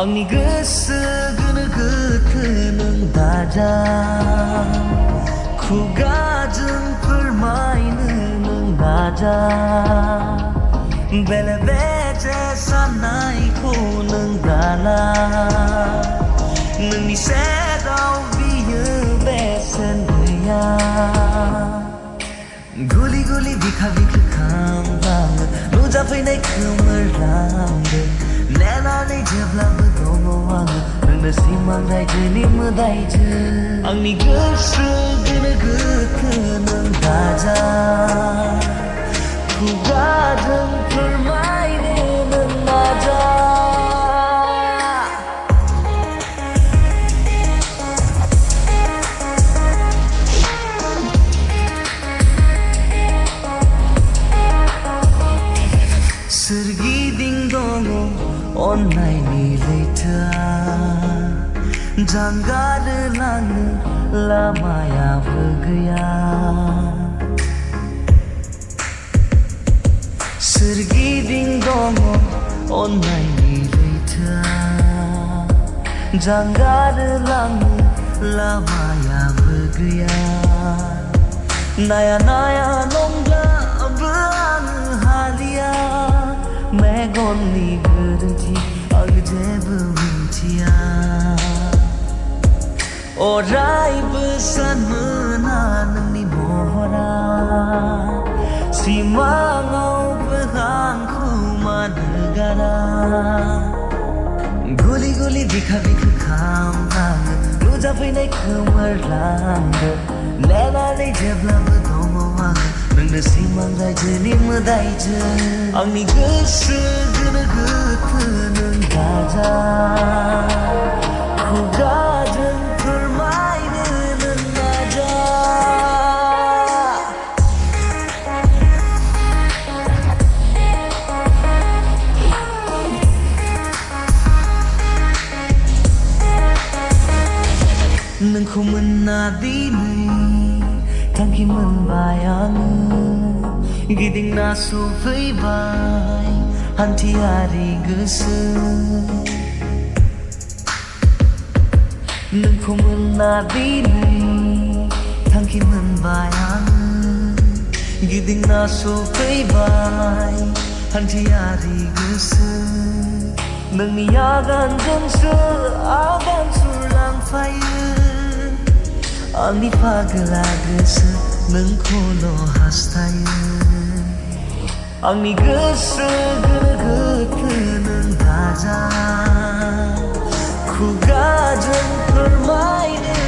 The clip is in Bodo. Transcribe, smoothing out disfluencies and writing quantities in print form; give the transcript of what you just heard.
आंनि गोसो गोनो गोथो नों दाजा खुगाजों फोरमायनो नों नाजा बेले बेजे साननायखौ नों दाला नोंनि सेराव बियो बेसेन गैया गुलि गुलि बिखा बिखा खामलाङो नुजाफैनाय खोमोरलांदों नेनानै जेब्लाबो दङ आङो नोंनो सिमां रायजोनि मोदायजो आंनि गोसो गोनो गोथो नों दाजा खुगाजों फोरमायनो नों नाजा सोरगिदिं दङ अननायनि लैथोआ जानगार लांनो लामायाबो गैया सोरगिदिं दङ अननायनि लैथोआ जानगार लांनो लामायाबो गैया नाया नाया नंब्लाबो आङो हालिया मेगननि गोरोन्थि आं जेबो मिन्थिया अरायबो सानमोना नोंनि महरा सिमाङावबो आंखौ मानो गारा गुलि गुलि बिखा बिखा खामलाङो नुजाफैनाय खोमोरलांदों नेनानै जेब्लाबो दङ आङो नोंनो सिमां रायजोनि मोदायजो आंनि गोसो गोनो गोथो नों दाजा खुगाजों फोरमायनो नों नाजा नोंखौ मोनना दिनै थांखि मोनबाय आङो गिदिंना सफैबाय हान्थियारि गोसो नोंखौ मोनना दिनै थांखि मोनबाय आङो गिदिंना सफैबाय हान्थियारि गोसो नोंनि आगानजोंसो आगान सुरलांफायो आंनि फागोला गोसो नोंखौल' हास्थायो आंनि गोसो गोनो गोथो नों दाजा खुगाजों फोरमायनो